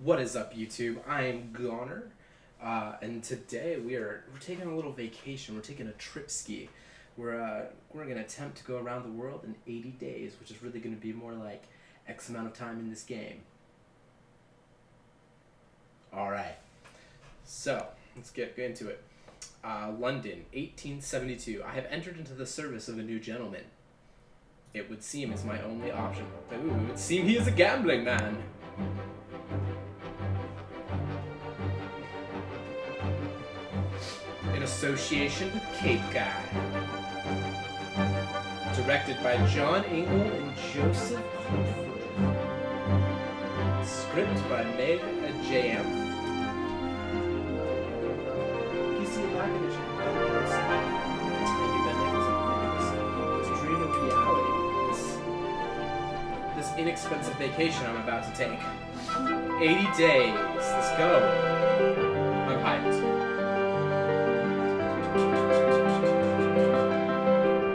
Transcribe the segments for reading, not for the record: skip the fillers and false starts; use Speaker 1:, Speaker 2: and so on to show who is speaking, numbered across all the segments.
Speaker 1: What is up, YouTube? I'm Goner, and today we're taking a little vacation. We're taking a trip ski. We're gonna attempt to go around the world in 80 days, which is really gonna be more like X amount of time in this game. All right, so let's get into it. London, 1872. I have entered into the service of a new gentleman. It would seem is my only option. Ooh, it would seem he is a gambling man. In association with Cape Guy. Directed by John Ingle and Joseph Humphrey. Script by Meg Jamth. PC Live Edition. This dream of reality. This inexpensive vacation I'm about to take. 80 days. Let's go. I'm hyped.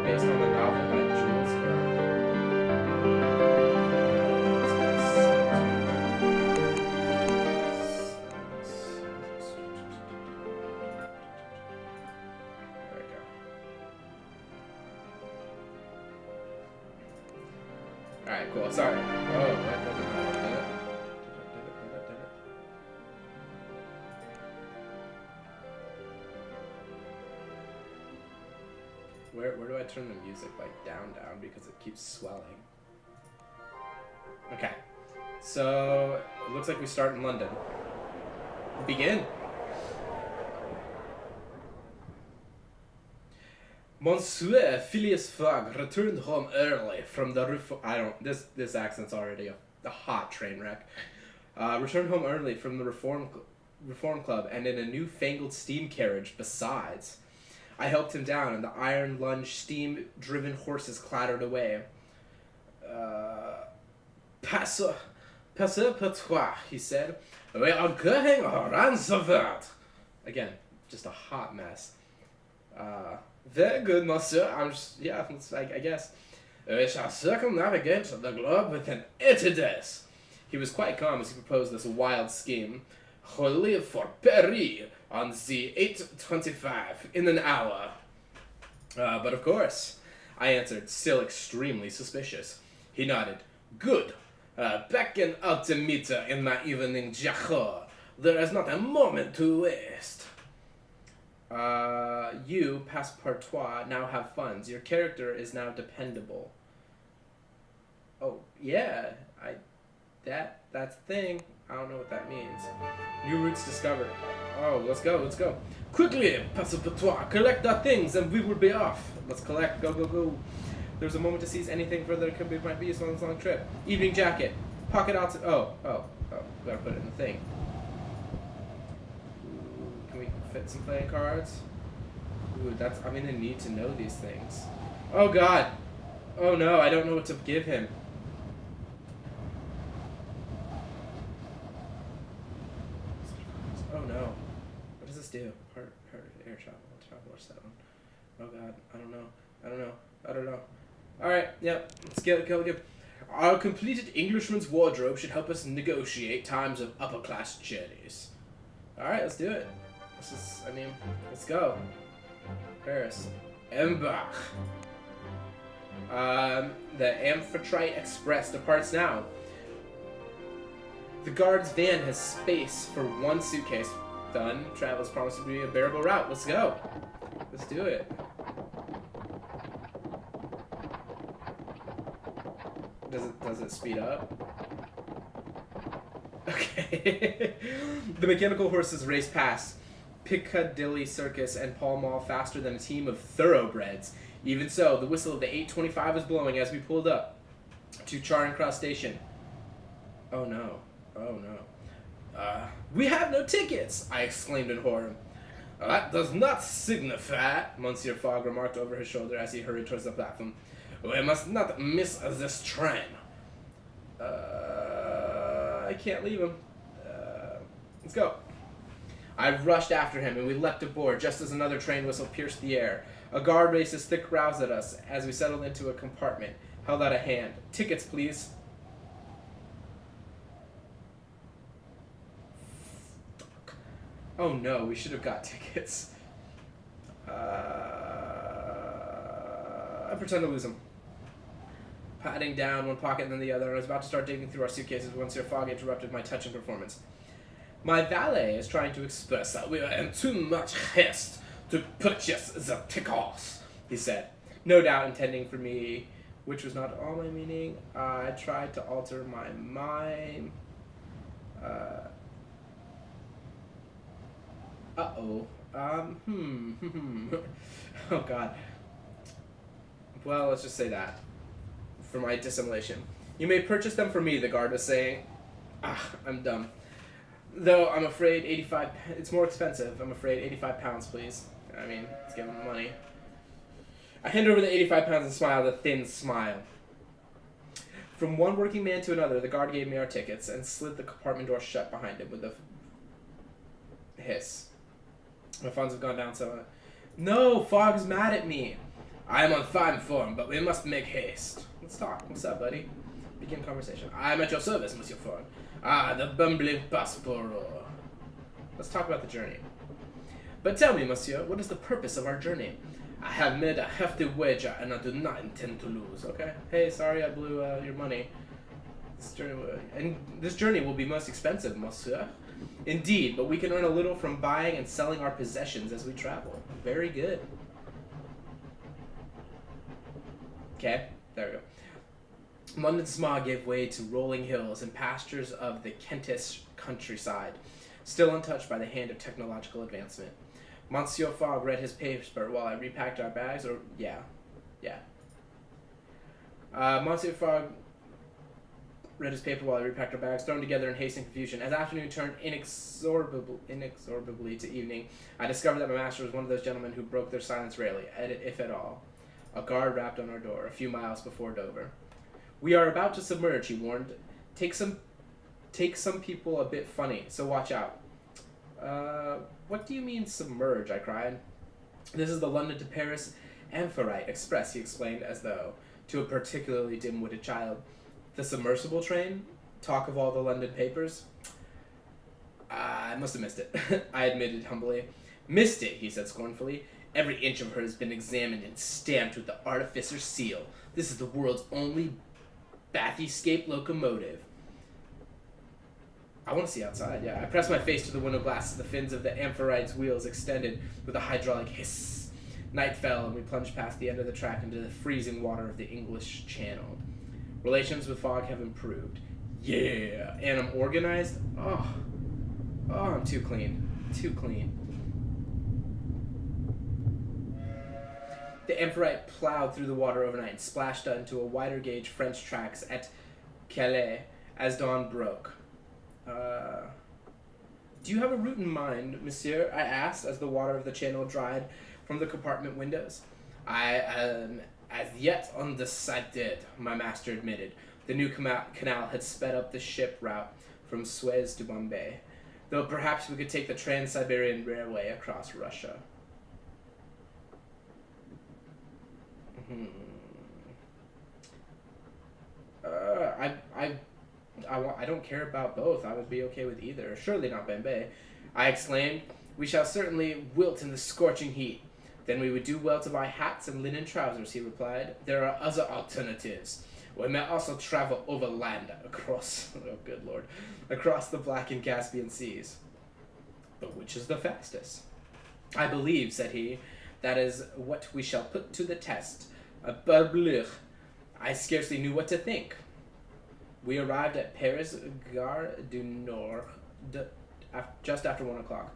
Speaker 1: Based on the novel by Jules Verne. There we go. Alright, cool. Sorry. Where do I turn the music down because it keeps swelling? Okay, so it looks like we start in London. Begin. Monsieur Phileas Fogg returned home early from the this accent's already a hot train wreck. Returned home early from the Reform Club and in a newfangled steam carriage besides. I helped him down, and the iron lunge steam-driven horses clattered away. Passez Pt.1, he said. We are going around the world. Again, just a hot mess. Very good, monsieur. I guess. We shall circumnavigate the globe within 80 days. He was quite calm as he proposed this wild scheme. We leave for Paris on the 8:25 in an hour. But of course, I answered, still extremely suspicious. He nodded. Good. Back in altimeter in my evening jacquard. There is not a moment to waste. You, Pt.1, now have funds. Your character is now dependable. Oh, yeah. That's the thing. I don't know what that means. New routes discovered. Oh, let's go. Quickly, Pt.1, collect our things and we will be off. Let's collect, go. There's a moment to seize anything further might be useful on this long trip. Evening jacket. Pocket out. Gotta put it in the thing. Ooh, can we fit some playing cards? Ooh, I'm gonna need to know these things. Oh god. Oh no, I don't know what to give him. Oh no. What does this do? Part of air travel or 7. Oh god, I don't know. Alright, yep, let's go. Our completed Englishman's wardrobe should help us negotiate times of upper class journeys. Alright, let's do it. Let's go. Paris. Embark. The Amphitrite Express departs now. The guard's van has space for one suitcase. Done. Travel's promised to be a bearable route. Let's go. Let's do it. Does it speed up? Okay. The mechanical horses race past Piccadilly Circus and Pall Mall faster than a team of thoroughbreds. Even so, the whistle of the 8:25 was blowing as we pulled up to Charing Cross Station. Oh no. We have no tickets! I exclaimed in horror. That does not signify, Monsieur Fogg remarked over his shoulder as he hurried towards the platform. We must not miss this train. I can't leave him. Let's go. I rushed after him, and we leapt aboard just as another train whistle pierced the air. A guard raised his thick brows at us as we settled into a compartment, held out a hand. Tickets, please. Oh no, we should have got tickets. I pretend to lose them. Patting down one pocket and then the other, and I was about to start digging through our suitcases when Sir Fogg interrupted my touching performance. My valet is trying to express that we are in too much haste to purchase the tickets, he said, no doubt intending for me, which was not all my meaning. I tried to alter my mind. Uh-oh. Oh, God. Well, let's just say that. For my dissimulation. You may purchase them for me, the guard was saying. I'm dumb. Though I'm afraid it's more expensive. I'm afraid 85 pounds, please. I mean, let's give him money. I hand over the 85 pounds and smiled a thin smile. From one working man to another, the guard gave me our tickets and slid the compartment door shut behind him with a hiss. My funds have gone down so. No, Fogg's mad at me. I am on fine form, but we must make haste. Let's talk. What's up, buddy? Begin conversation. I am at your service, Monsieur Fogg. The bumbling passport. Let's talk about the journey. But tell me, monsieur, what is the purpose of our journey? I have made a hefty wager, and I do not intend to lose. Okay. Hey, sorry I blew your money. This journey will be most expensive, monsieur. Indeed, but we can earn a little from buying and selling our possessions as we travel. Very good. Okay, there we go. London's smog gave way to rolling hills and pastures of the Kentish countryside, still untouched by the hand of technological advancement. Monsieur Fogg read his paper while I repacked our bags, Monsieur Fogg read his paper while I repacked our bags, thrown together in haste and confusion. As afternoon turned inexorably to evening, I discovered that my master was one of those gentlemen who broke their silence rarely, if at all. A guard rapped on our door, a few miles before Dover. We are about to submerge, he warned. Take some people a bit funny, so watch out. What do you mean submerge? I cried. This is the London to Paris Amphitrite Express, he explained, as though to a particularly dim-witted child. The submersible train? Talk of all the London papers? I must have missed it, I admitted humbly. Missed it, he said scornfully. Every inch of her has been examined and stamped with the artificer's seal. This is the world's only bathyscape locomotive. I want to see outside, yeah. I pressed my face to the window glass as the fins of the Amphitrite's wheels extended with a hydraulic hiss. Night fell, and we plunged past the end of the track into the freezing water of the English Channel. Relations with Fogg have improved. Yeah! And I'm organized? Oh, I'm too clean. Too clean. The Amphitrite plowed through the water overnight and splashed into a wider gauge French tracks at Calais as dawn broke. Do you have a route in mind, monsieur? I asked as the water of the channel dried from the compartment windows. I am as yet undecided, my master admitted. The new canal had sped up the ship route from Suez to Bombay, though perhaps we could take the Trans-Siberian Railway across Russia. I don't care about both. I would be okay with either. Surely not Bombay. I exclaimed. We shall certainly wilt in the scorching heat. Then we would do well to buy hats and linen trousers, he replied. There are other alternatives. We may also travel overland across, oh good lord, across the Black and Caspian seas. But which is the fastest? I believe, said he, that is what we shall put to the test. Parbleu, I scarcely knew what to think. We arrived at Paris Gare du Nord just after 1 o'clock.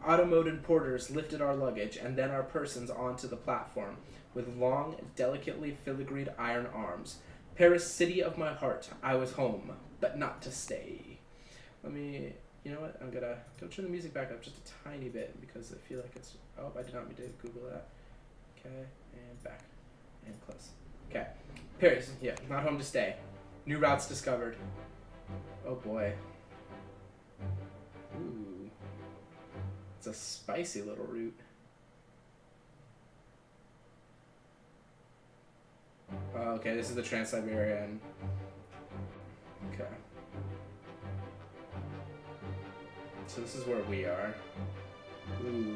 Speaker 1: Automated porters lifted our luggage and then our persons onto the platform with long, delicately filigreed iron arms. Paris, city of my heart, I was home, but not to stay. You know what? I'm gonna turn the music back up just a tiny bit because I feel like it's. Oh, I did not mean to Google that. Okay, and back, and close. Okay, Paris. Yeah, not home to stay. New routes discovered. Oh boy. Ooh. It's a spicy little route. Oh, okay, this is the Trans-Siberian. Okay. So this is where we are. Ooh.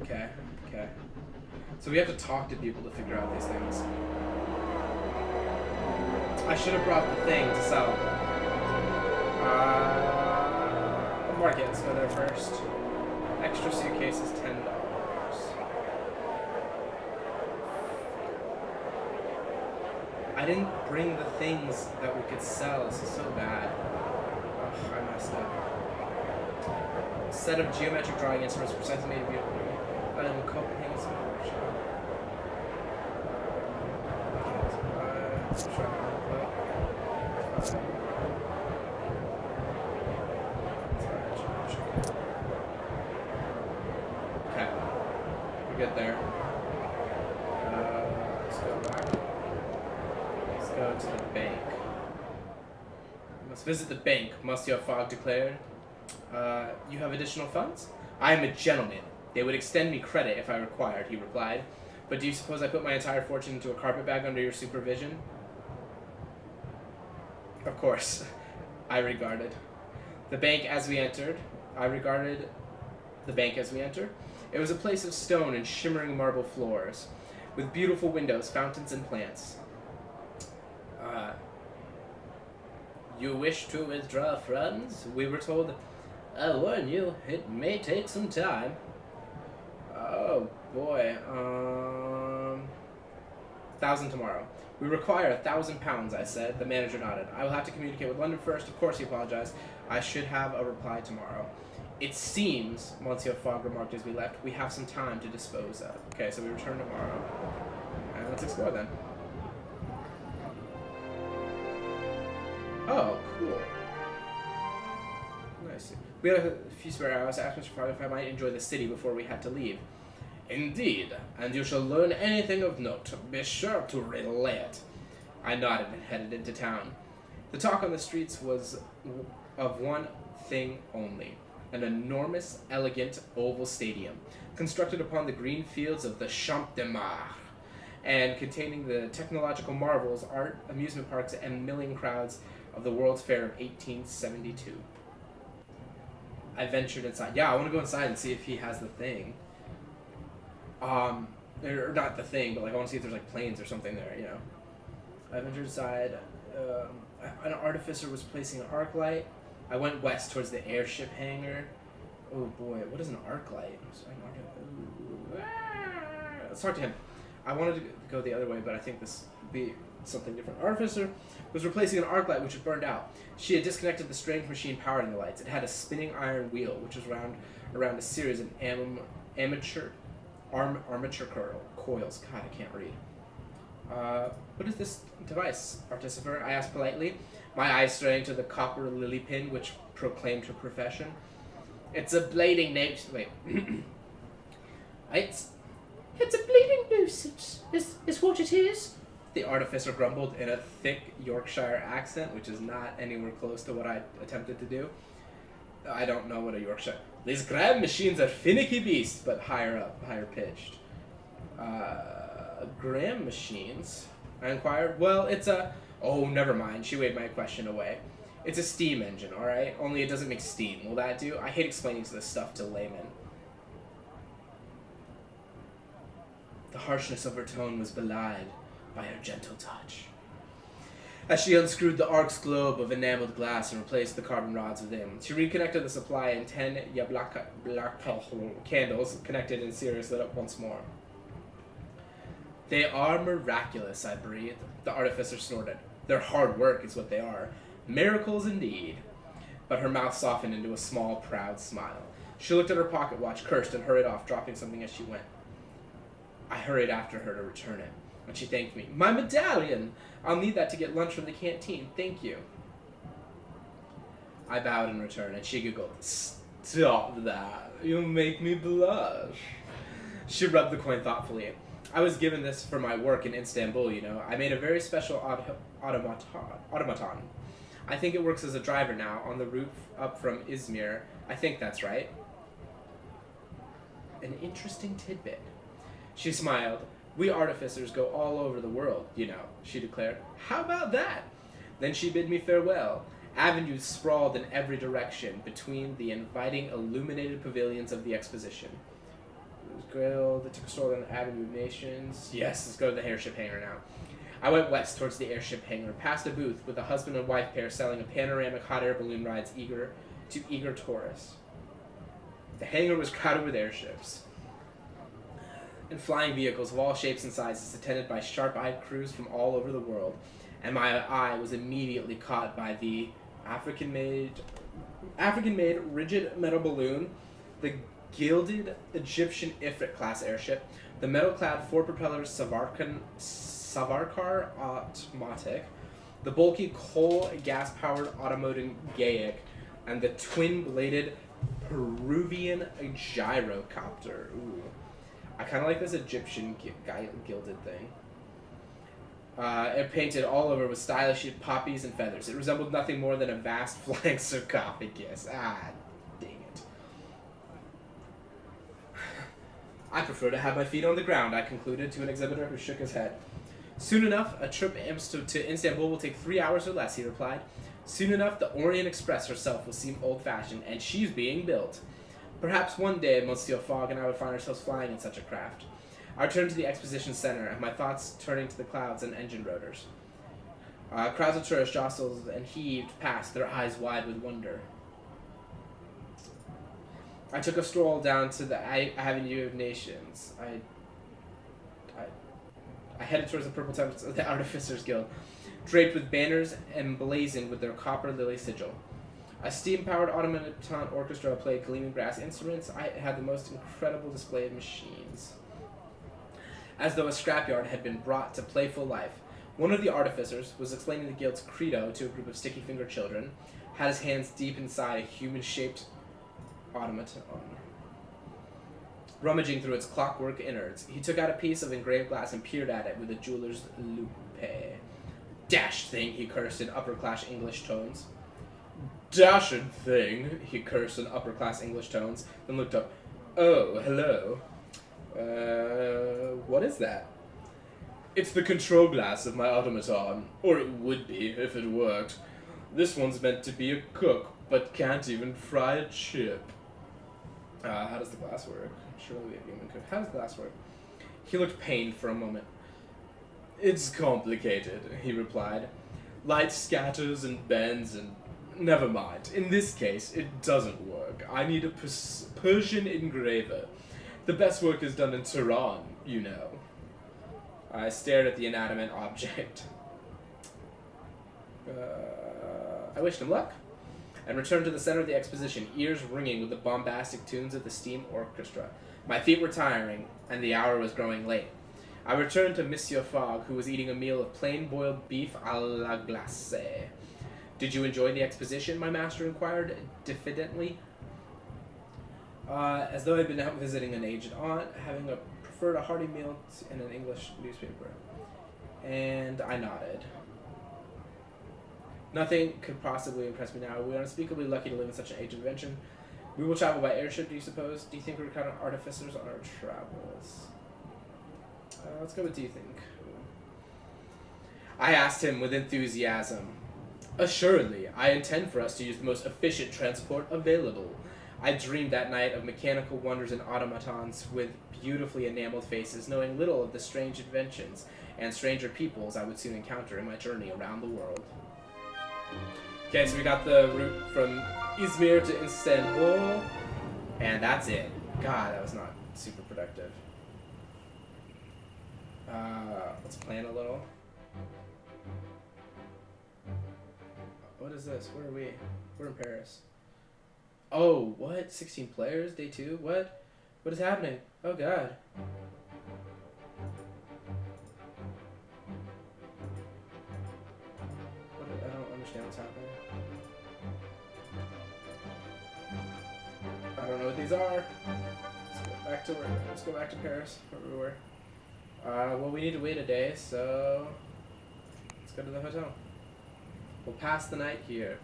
Speaker 1: Okay, okay. So we have to talk to people to figure out these things. I should have brought the thing to sell. Market, let's go there first. Extra suitcase is $10. I didn't bring the things that we could sell. This is so bad. Ugh, I messed up. Set of geometric drawing instruments precisely made beautiful. In Copenhagen's workshop. Okay, we're good there. Let's go back. Let's go to the bank. We must visit the bank, Monsieur Fogg declared. You have additional funds? I am a gentleman. They would extend me credit if I required, he replied. But do you suppose I put my entire fortune into a carpet bag under your supervision? Of course. I regarded the bank as we entered. It was a place of stone and shimmering marble floors, with beautiful windows, fountains, and plants. You wish to withdraw funds? We were told. I warn you, it may take some time. Oh boy, 1,000 tomorrow. We require £1,000, I said. The manager nodded. I will have to communicate with London first. Of course, he apologized. I should have a reply tomorrow. It seems, Monsieur Fogg remarked as we left, we have some time to dispose of. Okay, so we return tomorrow. And let's explore then. Oh, cool. Nice. We had a few spare hours. I asked Mr. Fogg if I might enjoy the city before we had to leave. Indeed, and you shall learn anything of note. Be sure to relay it. I nodded and headed into town. The talk on the streets was of one thing only: an enormous, elegant oval stadium, constructed upon the green fields of the Champ de Mars, and containing the technological marvels, art, amusement parks, and milling crowds of the World's Fair of 1872. I ventured inside. Yeah, I want to go inside and see if he has the thing. Or not the thing, but like I want to see if there's like planes or something there, you know. I ventured inside. An artificer was placing an arc light. I went west towards the airship hangar. Oh boy, what is an arc light? Let's talk to him. I wanted to go the other way, but I think this would be something different. Artificer was replacing an arc light which had burned out. She had disconnected the strange machine powering the lights. It had a spinning iron wheel, which was around a series of armature coils. God, I can't read. What is this device, Artificer? I asked politely, my eyes straying to the copper lily pin which proclaimed her profession. It's a bleeding noose. Wait. It's a bleeding noose. Is what it is. The artificer grumbled in a thick Yorkshire accent, which is not anywhere close to what I attempted to do. I don't know what a Yorkshire... These grab machines are finicky beasts, but higher pitched. Gram machines? I inquired. Well, it's a... Oh, never mind. She waved my question away. It's a steam engine, alright? Only it doesn't make steam. Will that do? I hate explaining this stuff to laymen. The harshness of her tone was belied by her gentle touch. As she unscrewed the arc's globe of enameled glass and replaced the carbon rods within, she reconnected the supply, and 10 yablaka candles connected in series lit up once more. They are miraculous, I breathed. The artificer snorted. Their hard work is what they are. Miracles indeed. But her mouth softened into a small, proud smile. She looked at her pocket watch, cursed, and hurried off, dropping something as she went. I hurried after her to return it, and she thanked me. My medallion! I'll need that to get lunch from the canteen. Thank you. I bowed in return, and she giggled. Stop that. You'll make me blush. She rubbed the coin thoughtfully. I was given this for my work in Istanbul, you know. I made a very special automaton. I think it works as a driver now, on the roof up from Izmir. I think that's right. An interesting tidbit. She smiled. We artificers go all over the world, you know, she declared. How about that? Then she bid me farewell, Avenues sprawled in every direction between the inviting illuminated pavilions of the exposition. It was grilled. They took a stroll down the Avenue of Nations. Yes, let's go to the airship hangar now. I went west towards the airship hangar, past a booth with a husband and wife pair selling a panoramic hot air balloon rides to eager tourists. The hangar was crowded with airships and flying vehicles of all shapes and sizes, attended by sharp-eyed crews from all over the world, and my eye was immediately caught by the African-made rigid metal balloon, the gilded Egyptian Ifrit class airship, the metal-clad four-propeller Savarkar automatic, the bulky coal gas-powered automotive Gaelic, and the twin-bladed Peruvian gyrocopter. Ooh. I kind of like this Egyptian gilded thing. It painted all over with stylish poppies and feathers. It resembled nothing more than a vast flying sarcophagus. Dang it. I prefer to have my feet on the ground, I concluded to an exhibitor who shook his head. Soon enough, a trip to Istanbul will take 3 hours or less, he replied. Soon enough, the Orient Express herself will seem old-fashioned, and she's being built. Perhaps one day, Monsieur Fogg and I would find ourselves flying in such a craft. I returned to the exposition center, and my thoughts turning to the clouds and engine rotors. Crowds of tourists jostled and heaved past, their eyes wide with wonder. I took a stroll down to the Avenue of Nations. I headed towards the purple temples of the Artificers Guild, draped with banners emblazoned with their copper lily sigil. A steam-powered automaton orchestra played gleaming brass instruments. I had the most incredible display of machines. As though a scrapyard had been brought to playful life, one of the artificers was explaining the guild's credo to a group of sticky-fingered children, had his hands deep inside a human-shaped automaton. Rummaging through its clockwork innards, he took out a piece of engraved glass and peered at it with a jeweler's loupe. Dashed thing, he cursed in upper-class English tones. Dashed thing, he cursed in upper-class English tones, then looked up. Oh, hello. What is that? It's the control glass of my automaton, or it would be if it worked. This one's meant to be a cook, but can't even fry a chip. How does the glass work? Surely a human could. How does the glass work? He looked pained for a moment. It's complicated, he replied. Light scatters and bends and... Never mind. In this case, it doesn't work. I need a Persian engraver. The best work is done in Tehran, you know. I stared at the inanimate object. I wished him luck, and returned to the center of the exposition, ears ringing with the bombastic tunes of the steam orchestra. My feet were tiring, and the hour was growing late. I returned to Monsieur Fogg, who was eating a meal of plain boiled beef à la glacée. Did you enjoy the exposition? My master inquired diffidently, as though I'd been out visiting an aged aunt, having preferred a hearty meal in an English newspaper. And I nodded. Nothing could possibly impress me now. We are unspeakably lucky to live in such an age of invention. We will travel by airship, do you suppose? Do you think we're kind of artificers on our travels? Let's go with do you think? I asked him with enthusiasm. Assuredly, I intend for us to use the most efficient transport available. I dreamed that night of mechanical wonders and automatons with beautifully enameled faces, knowing little of the strange inventions and stranger peoples I would soon encounter in my journey around the world. Okay, so we got the route from Izmir to Istanbul, and that's it. God, that was not super productive. Let's plan a little. What is this? Where are we? We're in Paris. Oh, what? 16 players? Day 2? What? What is happening? Oh, God. I don't understand what's happening. I don't know what these are. Let's go back to Paris, where we were. Well, we need to wait a day, so let's go to the hotel. We'll pass the night here.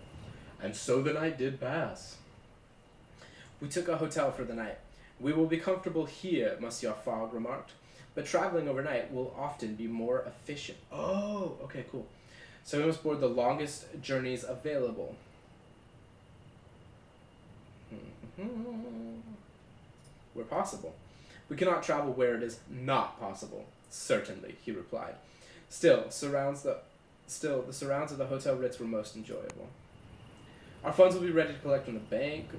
Speaker 1: And so the night did pass. We took a hotel for the night. We will be comfortable here, Monsieur Fogg remarked, but traveling overnight will often be more efficient. Oh, okay, cool. So we must board the longest journeys available. Where possible. We cannot travel where it is not possible. Certainly, he replied. Still, the surrounds of the Hotel Ritz were most enjoyable. Our funds will be ready to collect when the bank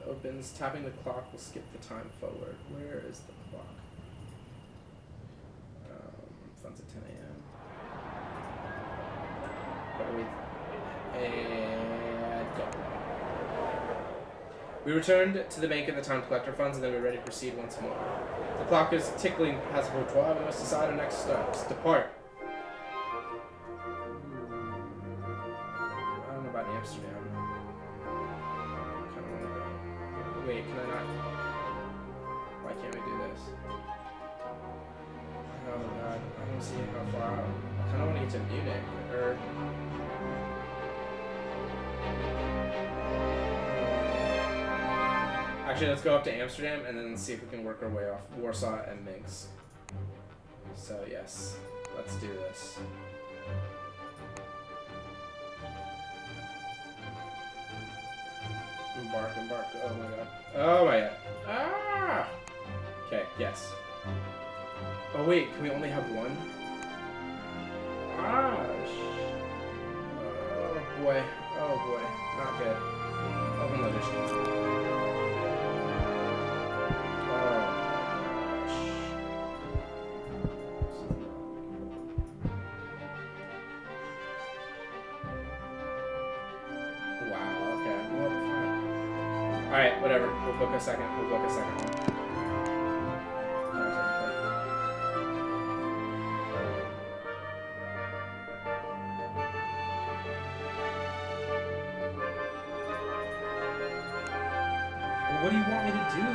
Speaker 1: opens. Tapping the clock will skip the time forward. Where is the clock? Funds at 10 a.m. And go. We returned to the bank at the time to collect our funds, and then we were ready to proceed once more. The clock is tickling past the bourgeois. We must decide our next steps. Depart. I don't know about Amsterdam. Wait, can I not? Why can't we do this? Oh god, I don't see how far out. I kind of want to get to Munich, or... Actually, let's go up to Amsterdam and then see if we can work our way off Warsaw and Minsk. So yes, let's do this. Embark. Oh my god. Oh my god. Ah! Okay, yes. Oh wait, can we only have one? Gosh. Oh boy. Not good. Open luggage. Alright, whatever. We'll book a second. Well, what do you want me to do?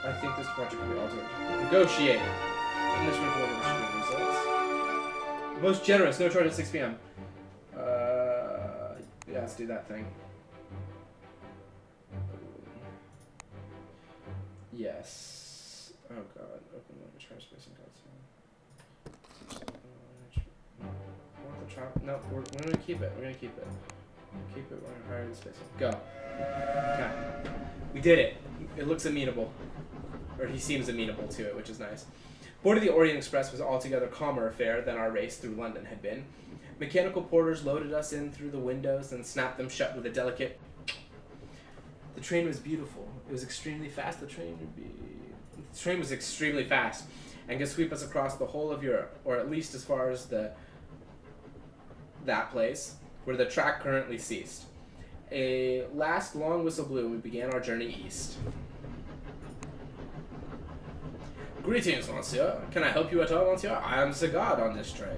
Speaker 1: I think this project can be altered. Negotiate. In this report, we should get results. Most generous, no charge at 6 p.m. Yeah, let's do that thing. Yes. Oh god, open the charge space and go. No, we're gonna keep it. Keep it. We're gonna hire the space. Go. Okay. We did it. It looks amenable. Or he seems amenable to it, which is nice. Boarding the Orient Express was altogether calmer affair than our race through London had been. Mechanical porters loaded us in through the windows and snapped them shut with a delicate... The train was beautiful. It was extremely fast. The train was extremely fast and could sweep us across the whole of Europe, or at least as far as that place where the track currently ceased. A last long whistle blew and we began our journey east. Greetings, monsieur. Can I help you at all, monsieur? I am the guard on this train.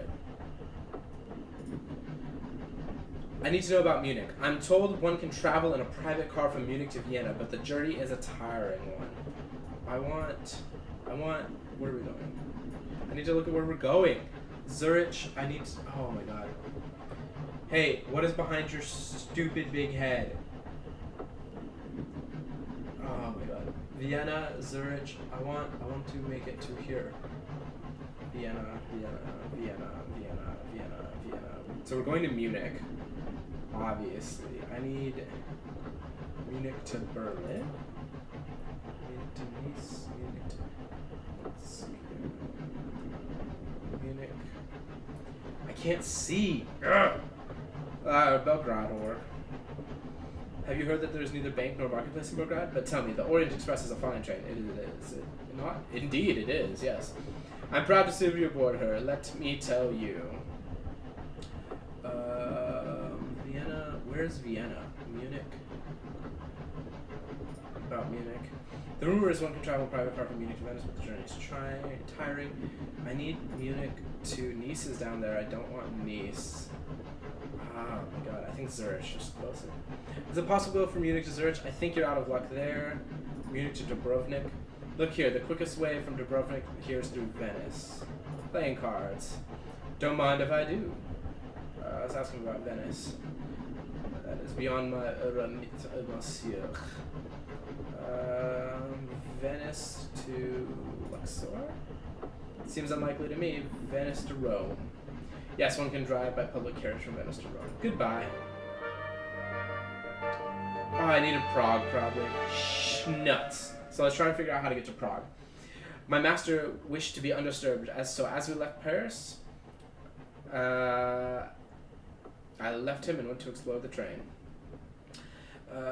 Speaker 1: I need to know about Munich. I'm told one can travel in a private car from Munich to Vienna, but the journey is a tiring one. Where are we going? I need to look at where we're going. Zurich, oh my god. Hey, what is behind your stupid big head? Oh my god. Vienna, Zurich, I want to make it to here. Vienna. So we're going to Munich. Obviously. I need Munich to Berlin. Munich to Nice. Munich. I can't see. Belgrade will work. Have you heard that there's neither bank nor marketplace in Belgrade? But tell me, the Orient Express is a fine train. Is it not? Indeed it is, yes. I'm proud to serve you aboard her. Let me tell you. Vienna. Where's Vienna? Munich. About Munich. The rumor is one can travel private car from Munich to Venice, but the journey is tiring. I need Munich to Nice is down there. I don't want Nice. Oh my god, I think Zurich is closer. Is it possible for Munich to Zurich? I think you're out of luck there. Munich to Dubrovnik. Look here, the quickest way from Dubrovnik here is through Venice. Playing cards. Don't mind if I do. I was asking about Venice. That is beyond my monsieur. Venice to Luxor? Seems unlikely to me. Venice to Rome. Yes, one can drive by public carriage from Venice to Rome. Goodbye. Oh, I needed Prague, probably. Nuts. So let's try and figure out how to get to Prague. My master wished to be undisturbed, so as we left Paris, I left him and went to explore the train.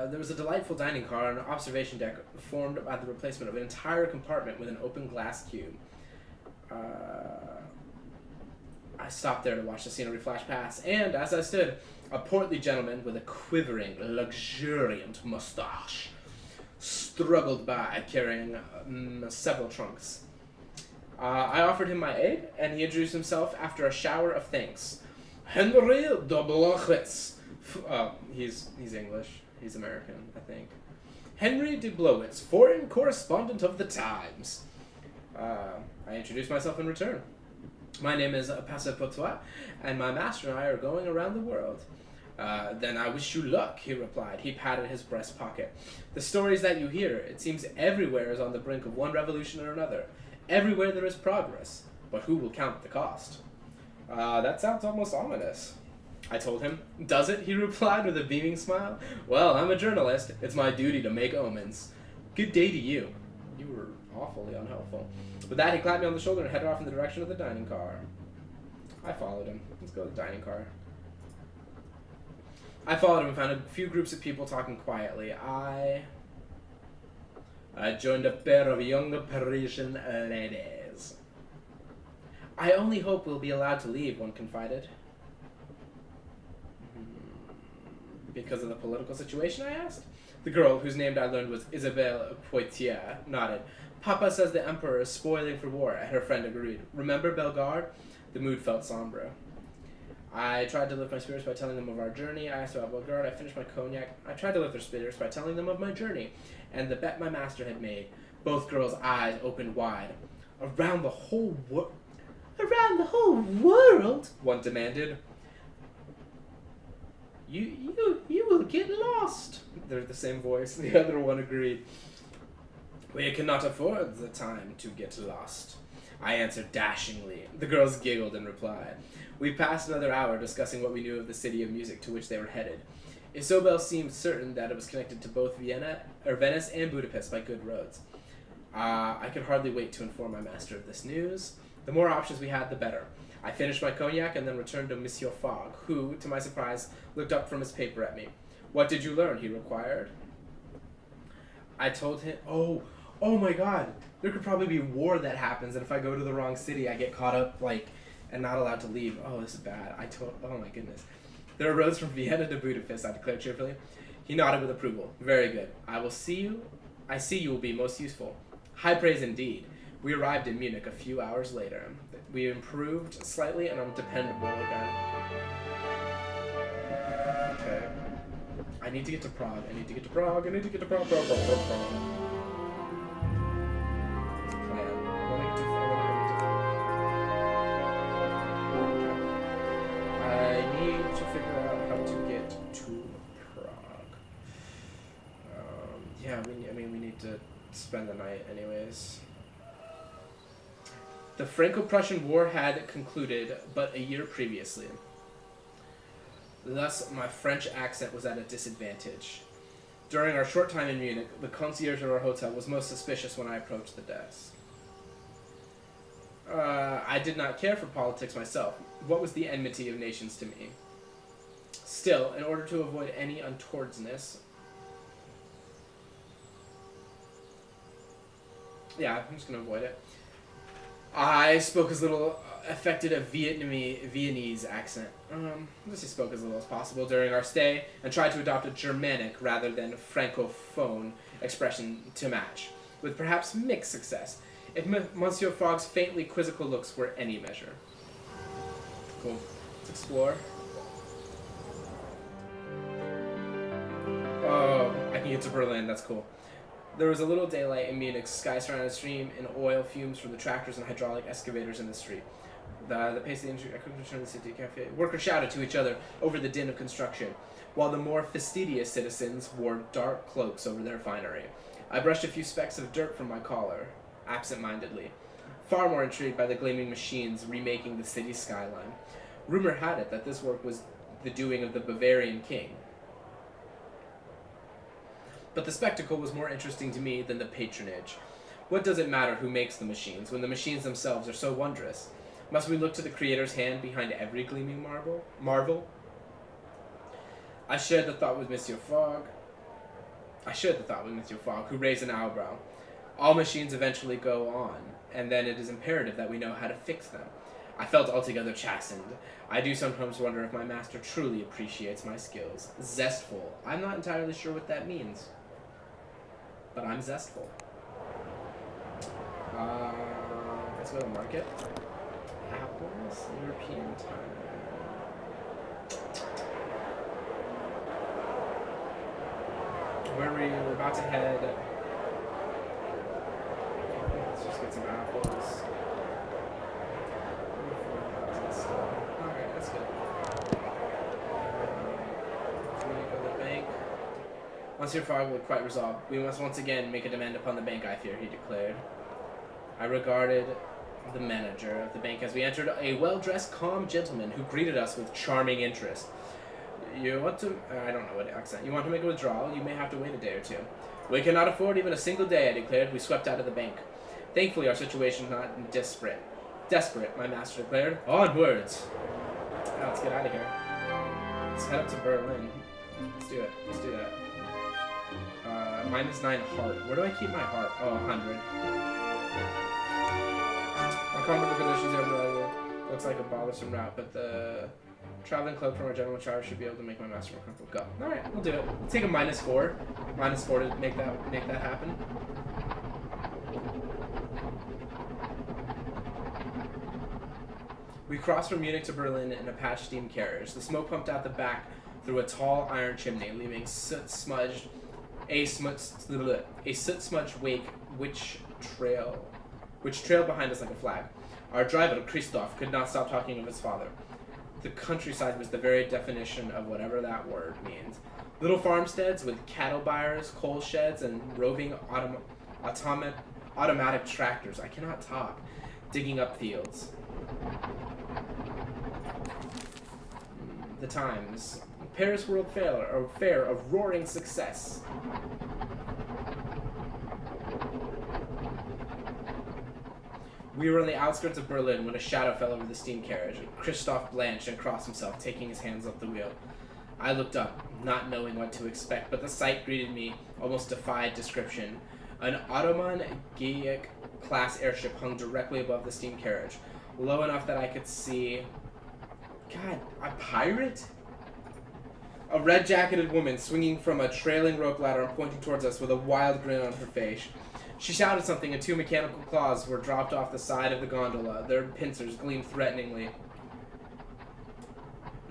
Speaker 1: There was a delightful dining car and an observation deck formed by the replacement of an entire compartment with an open glass cube. I stopped there to watch the scenery flash past, and as I stood, a portly gentleman with a quivering, luxuriant mustache struggled by, carrying several trunks. I offered him my aid, and he introduced himself after a shower of thanks. Henry de Blowitz. He's English. He's American, I think. Henry de Blowitz, foreign correspondent of the Times. I introduced myself in return. My name is Pt.1, and my master and I are going around the world. Then I wish you luck, he replied. He patted his breast pocket. The stories that you hear, it seems everywhere is on the brink of one revolution or another. Everywhere there is progress, but who will count the cost? That sounds almost ominous. I told him. Does it? He replied with a beaming smile. Well, I'm a journalist. It's my duty to make omens. Good day to you. You were awfully unhelpful. With that, he clapped me on the shoulder and headed off in the direction of the dining car. I followed him. Let's go to the dining car. I followed him and found a few groups of people talking quietly. I joined a pair of young Parisian ladies. I only hope we'll be allowed to leave, one confided. Because of the political situation, I asked. The girl, whose name I learned was Isabelle Poitiers, nodded. Papa says the Emperor is spoiling for war, her friend agreed. Remember Bellegarde? The mood felt somber. I tried to lift my spirits by telling them of our journey. I asked about Bellegarde. I finished my cognac. I tried to lift their spirits by telling them of my journey and the bet my master had made. Both girls' eyes opened wide. Around the whole world? Around the whole world? One demanded. You will get lost. They're the same voice. The other one agreed. We cannot afford the time to get lost, I answered dashingly. The girls giggled in reply. We passed another hour discussing what we knew of the city of music to which they were headed. Isobel seemed certain that it was connected to both Venice and Budapest by good roads. I could hardly wait to inform my master of this news. The more options we had, the better. I finished my cognac and then returned to Monsieur Fogg, who, to my surprise, looked up from his paper at me. What did you learn? He inquired. I told him, oh my god, there could probably be war that happens, and if I go to the wrong city, I get caught up, and not allowed to leave. Oh, this is bad. Oh my goodness. There are roads from Vienna to Budapest, I declared cheerfully. He nodded with approval. Very good. I see you will be most useful. High praise indeed. We arrived in Munich a few hours later. We improved slightly and I'm dependable again. Okay. I need to get to Prague. Prague. Plan. I need to figure out how to get to Prague. We need to spend the night anyways. The Franco-Prussian War had concluded but a year previously. Thus, my French accent was at a disadvantage. During our short time in Munich, the concierge of our hotel was most suspicious when I approached the desk. I did not care for politics myself. What was the enmity of nations to me? Still, in order to avoid any untowardness... Yeah, I'm just going to avoid it. I spoke as little, affected a Viennese accent. Just spoke as little as possible during our stay, and tried to adopt a Germanic rather than francophone expression to match, with perhaps mixed success, if Monsieur Fogg's faintly quizzical looks were any measure. Cool. Let's explore. Oh, I can get to Berlin. That's cool. There was a little daylight in Munich, sky surrounded stream, and oil fumes from the tractors and hydraulic excavators in the street. The pace of the industry, I couldn't return to the city cafe. Workers shouted to each other over the din of construction, while the more fastidious citizens wore dark cloaks over their finery. I brushed a few specks of dirt from my collar, absent-mindedly, far more intrigued by the gleaming machines remaking the city's skyline. Rumor had it that this work was the doing of the Bavarian king. But the spectacle was more interesting to me than the patronage. What does it matter who makes the machines, when the machines themselves are so wondrous? Must we look to the Creator's hand behind every gleaming marvel? I shared the thought with Monsieur Fogg, who raised an eyebrow. All machines eventually go on, and then it is imperative that we know how to fix them. I felt altogether chastened. I do sometimes wonder if my master truly appreciates my skills. Zestful. I'm not entirely sure what that means, but I'm zestful. Let's go to market. Apples, European time. We're about to head. Let's just get some apples. Alright, that's good. We need to go to the bank. Monsieur Fogg looked quite resolved. We must once again make a demand upon the bank, I fear, he declared. I regarded the manager of the bank as we entered, a well-dressed, calm gentleman who greeted us with charming interest. You want to... I don't know what accent. You want to make a withdrawal? You may have to wait a day or two. We cannot afford even a single day, I declared. We swept out of the bank. Thankfully, our situation is not desperate. Desperate, my master declared. Onwards! Now, let's get out of here. Let's head up to Berlin. Let's do it. Let's do that. -9 heart. Where do I keep my heart? Oh, 100. Uncomfortable conditions overall looks like a bothersome route, but the traveling cloak from our general in charge should be able to make my master more comfortable. Go. Alright, we'll do it. We'll take a -4. -4 to make that happen. We crossed from Munich to Berlin in a patched steam carriage. The smoke pumped out the back through a tall iron chimney, leaving a soot-smudged wake which trailed behind us like a flag. Our driver, Christoph, could not stop talking of his father. The countryside was the very definition of whatever that word means. Little farmsteads with cattle byres, coal sheds, and roving automatic tractors. I cannot talk. Digging up fields. The Times. Paris World Fair, a roaring success. We were on the outskirts of Berlin when a shadow fell over the steam carriage. Christoph blanched and crossed himself, taking his hands off the wheel. I looked up, not knowing what to expect, but the sight greeted me, almost defied description. An Ottoman Geiek-class airship hung directly above the steam carriage, low enough that I could see... God, a pirate? A red-jacketed woman swinging from a trailing rope ladder and pointing towards us with a wild grin on her face. She shouted something, and 2 mechanical claws were dropped off the side of the gondola. Their pincers gleamed threateningly.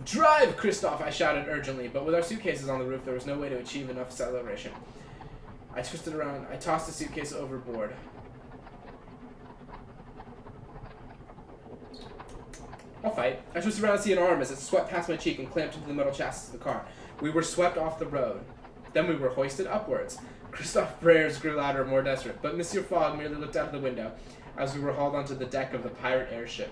Speaker 1: Drive, Christoph! I shouted urgently, but with our suitcases on the roof, there was no way to achieve enough acceleration. I twisted around. I tossed the suitcase overboard. I'll fight. I twisted around to see an arm as it swept past my cheek and clamped into the metal chassis of the car. We were swept off the road. Then we were hoisted upwards. Christoph's prayers grew louder and more desperate, but Monsieur Fogg merely looked out of the window as we were hauled onto the deck of the pirate airship.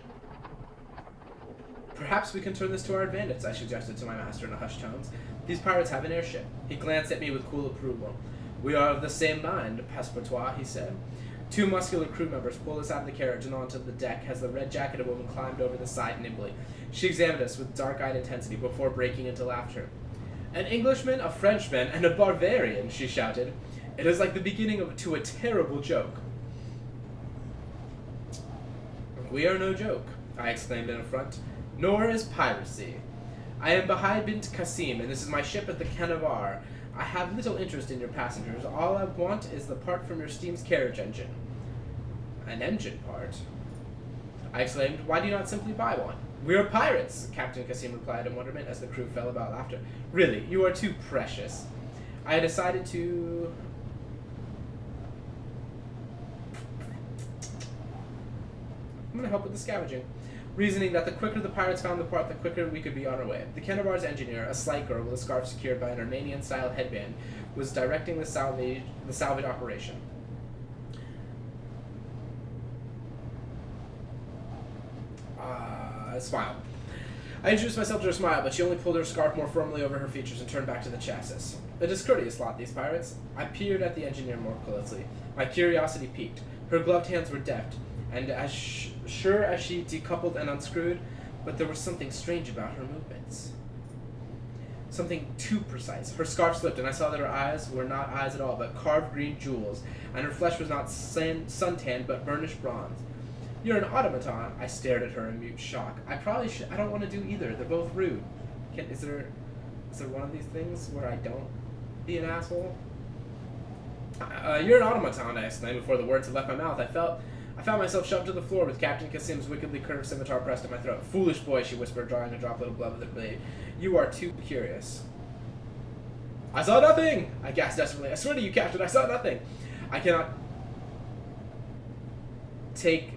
Speaker 1: Perhaps we can turn this to our advantage, I suggested to my master in a hushed tones. These pirates have an airship. He glanced at me with cool approval. We are of the same mind, Pt.1, he said. 2 muscular crew members pulled us out of the carriage and onto the deck as the red-jacketed woman climbed over the side nimbly. She examined us with dark-eyed intensity before breaking into laughter. An Englishman, a Frenchman, and a Bavarian, she shouted. It is like the beginning to a terrible joke. We are no joke, I exclaimed in affront. Nor is piracy. I am Bahai bint Qasim, and this is my ship at the Canavar. I have little interest in your passengers. All I want is the part from your steam's carriage engine. An engine part? I exclaimed. Why do you not simply buy one? We are pirates, Captain Qasim replied in wonderment as the crew fell about laughter. Really, you are too precious. I had decided to... going to help with the scavenging. Reasoning that the quicker the pirates found the part, the quicker we could be on our way. The Kennebar's engineer, a slight girl with a scarf secured by an Armenian-style headband, was directing the salvage operation. I smiled. I introduced myself to her smile, but she only pulled her scarf more firmly over her features and turned back to the chassis. A discourteous lot, these pirates. I peered at the engineer more closely. My curiosity piqued. Her gloved hands were deft, and as sure as she decoupled and unscrewed, but there was something strange about her movements. Something too precise. Her scarf slipped, and I saw that her eyes were not eyes at all, but carved green jewels, and her flesh was not suntanned, but burnished bronze. You're an automaton. I stared at her in mute shock. I don't want to do either. They're both rude. Is there one of these things where I don't be an asshole? You're an automaton, I exclaimed before the words had left my mouth. I found myself shoved to the floor with Captain Kasim's wickedly curved scimitar pressed to my throat. Foolish boy, she whispered, drawing a droplet of blood with her blade. You are too curious. I saw nothing! I gasped desperately. I swear to you, Captain, I saw nothing. I cannot take...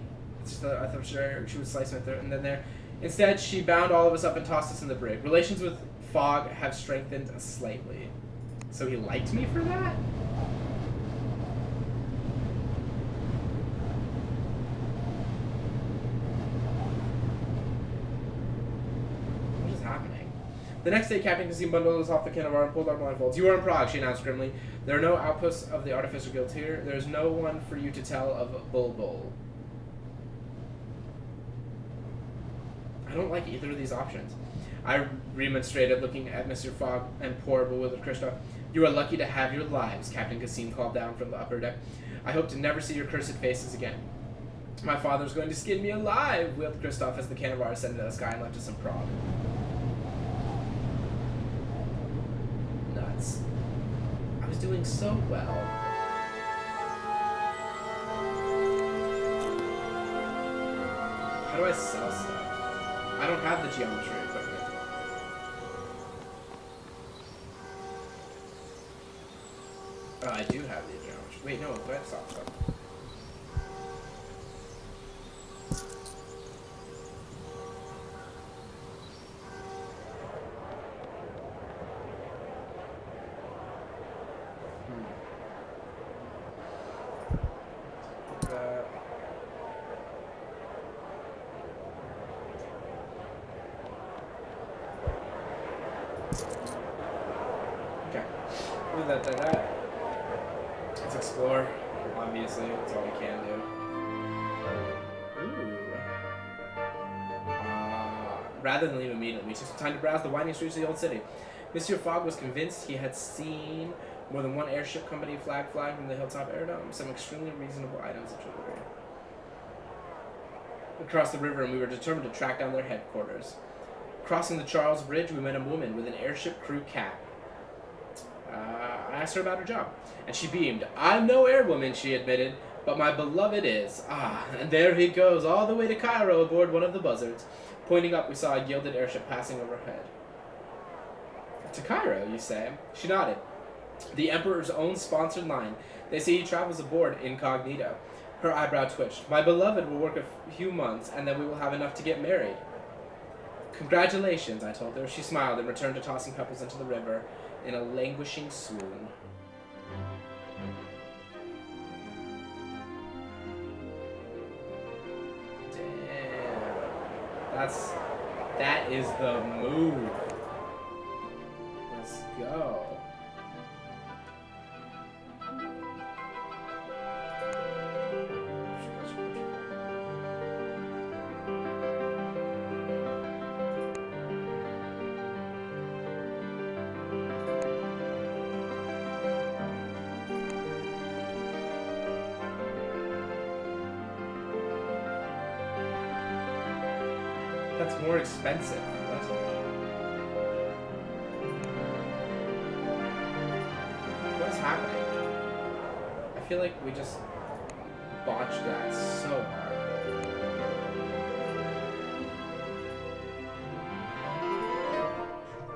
Speaker 1: I thought she would slice my throat, and then there. Instead, she bound all of us up and tossed us in the brig. Relations with Fogg have strengthened slightly. So he liked me for that? What is happening? The next day, Captain Kasim bundled us off the Kennebar and pulled our blindfolds. You are in Prague, she announced grimly. There are no outposts of the Artificer Guild here. There is no one for you to tell of Bulbul. I don't like either of these options. I remonstrated, looking at Mr. Fogg and poor bewildered Kristoff. You are lucky to have your lives, Captain Kasim called down from the upper deck. I hope to never see your cursed faces again. My father's going to skin me alive, wailed Kristoff as the Kennebar ascended the sky and left us in Prague. Nuts. I was doing so well. How do I sell stuff? I don't have the geometry equipment. Oh, I do have the geometry. Wait, no, do I have to stop stuff? That. Let's explore. Obviously, that's all we can do. Ooh. Rather than leave immediately, we took some time to browse the winding streets of the old city. Monsieur Fogg was convinced he had seen more than one airship company flag flying from the hilltop aerodrome, some extremely reasonable items of jewelry. We crossed the river and we were determined to track down their headquarters. Crossing the Charles Bridge, we met a woman with an airship crew cap. I asked her about her job, and she beamed. I'm no airwoman, she admitted, but my beloved is. And there he goes, all the way to Cairo aboard one of the buzzards. Pointing up, we saw a gilded airship passing overhead. To Cairo, you say? She nodded. The Emperor's own sponsored line. They say he travels aboard incognito. Her eyebrow twitched. My beloved will work a few months, and then we will have enough to get married. Congratulations, I told her. She smiled and returned to tossing pebbles into the river in a languishing swoon. Damn. That is the move. Let's go. That's more expensive. What is happening? I feel like we just botched that so hard.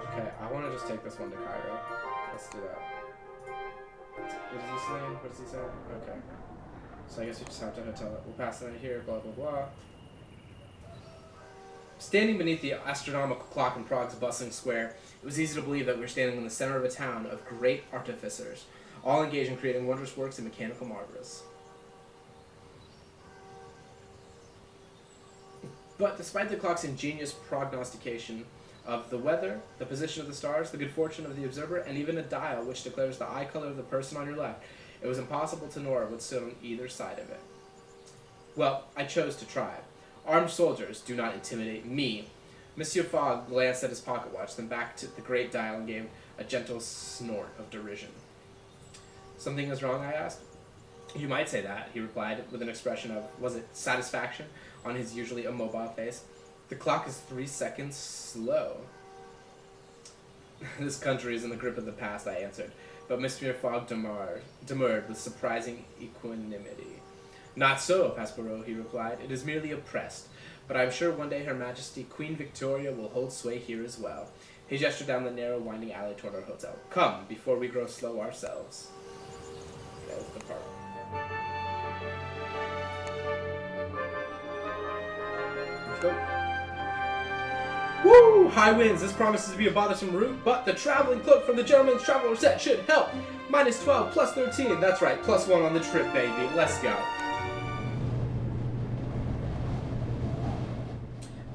Speaker 1: Okay, I want to just take this one to Cairo. Let's do that. What does he say? What does he say? Okay. So I guess we just have to hotel it. We'll pass the night here, blah, blah, blah. Standing beneath the astronomical clock in Prague's bustling square, it was easy to believe that we were standing in the center of a town of great artificers, all engaged in creating wondrous works in mechanical marvels. But despite the clock's ingenious prognostication of the weather, the position of the stars, the good fortune of the observer, and even a dial which declares the eye color of the person on your left, it was impossible to know what stood on either side of it. Well, I chose to try. Armed soldiers do not intimidate me. Monsieur Fogg glanced at his pocket watch, then back to the great dial and gave a gentle snort of derision. Something is wrong, I asked. You might say that, he replied, with an expression of, was it satisfaction, on his usually immobile face. The clock is 3 seconds slow. This country is in the grip of the past, I answered, but Monsieur Fogg demurred with surprising equanimity. Not so, Passepartout, he replied. It is merely oppressed, but I am sure one day Her Majesty Queen Victoria will hold sway here as well. He gestured down the narrow, winding alley toward our hotel. Come, before we grow slow ourselves. That was the part. Let's go. Woo! High winds. This promises to be a bothersome route, but the traveling cloak from the gentleman's traveler set should help. -12 plus 13. That's right. +1 on the trip, baby. Let's go.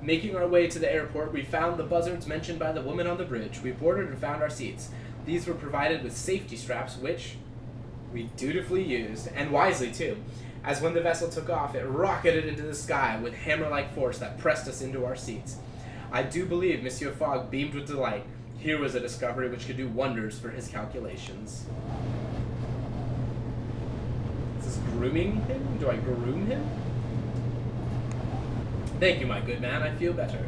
Speaker 1: Making our way to the airport, we found the buzzards mentioned by the woman on the bridge. We boarded and found our seats. These were provided with safety straps, which we dutifully used, and wisely too, as when the vessel took off, it rocketed into the sky with hammer-like force that pressed us into our seats. I do believe Monsieur Fogg beamed with delight. Here was a discovery which could do wonders for his calculations. Is this grooming him? Do I groom him? Thank you, my good man. I feel better.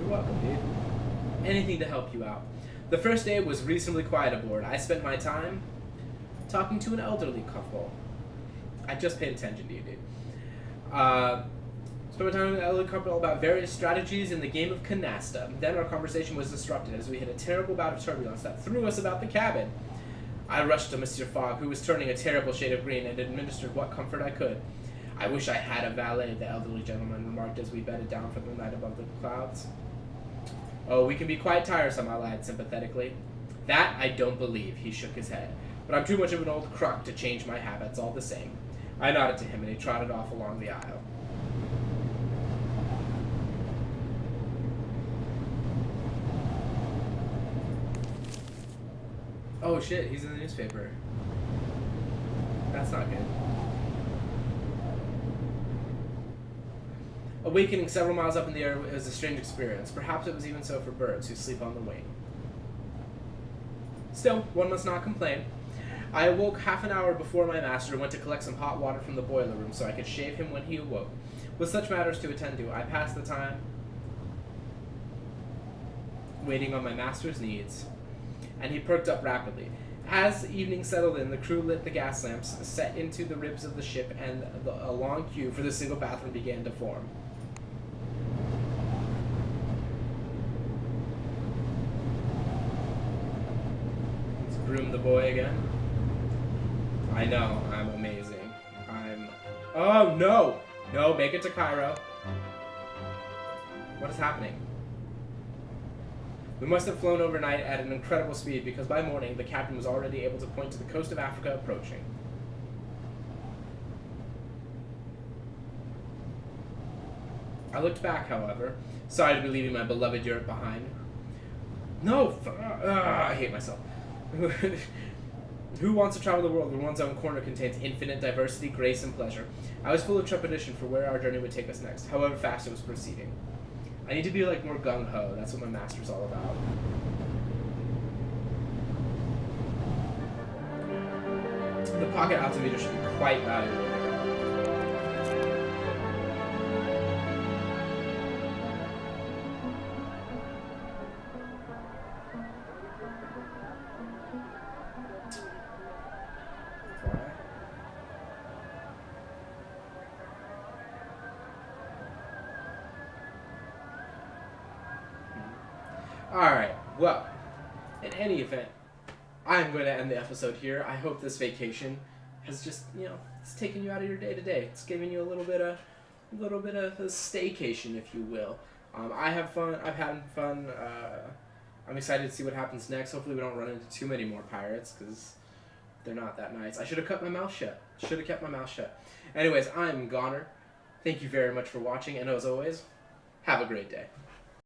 Speaker 1: You're welcome, dude. Anything to help you out. The first day was reasonably quiet aboard. I spent my time talking to an elderly couple. I just paid attention to you, dude. Spent my time with an elderly couple about various strategies in the game of canasta. Then our conversation was disrupted as we hit a terrible bout of turbulence that threw us about the cabin. I rushed to Monsieur Fogg, who was turning a terrible shade of green, and administered what comfort I could. I wish I had a valet, the elderly gentleman remarked as we bedded down for the night above the clouds. Oh, we can be quite tiresome, I lied sympathetically. That I don't believe, he shook his head. But I'm too much of an old crock to change my habits all the same. I nodded to him and he trotted off along the aisle. Oh shit, he's in the newspaper. That's not good. Awakening several miles up in the air was a strange experience. Perhaps it was even so for birds who sleep on the wing. Still, one must not complain. I awoke half an hour before my master and went to collect some hot water from the boiler room so I could shave him when he awoke. With such matters to attend to, I passed the time waiting on my master's needs, and he perked up rapidly. As evening settled in, the crew lit the gas lamps set into the ribs of the ship, and a long queue for the single bathroom began to form. Let's groom the boy again. I know, I'm amazing. Oh, no! No, make it to Cairo. What is happening? We must have flown overnight at an incredible speed because by morning the captain was already able to point to the coast of Africa approaching. I looked back, however, sorry to be leaving my beloved Europe behind. No! I hate myself. Who wants to travel the world when one's own corner contains infinite diversity, grace, and pleasure? I was full of trepidation for where our journey would take us next, however fast it was proceeding. I need to be like more gung-ho. That's what my master's all about. The pocket altimeter should be quite valuable. Alright, well, in any event, I'm going to end the episode here. I hope this vacation has just, it's taken you out of your day-to-day. It's giving you a little bit of a staycation, if you will. I have fun. I've had fun. I'm excited to see what happens next. Hopefully, we don't run into too many more pirates because they're not that nice. I should have cut my mouth shut. Should have kept my mouth shut. Anyways, I'm Goner. Thank you very much for watching, and as always, have a great day.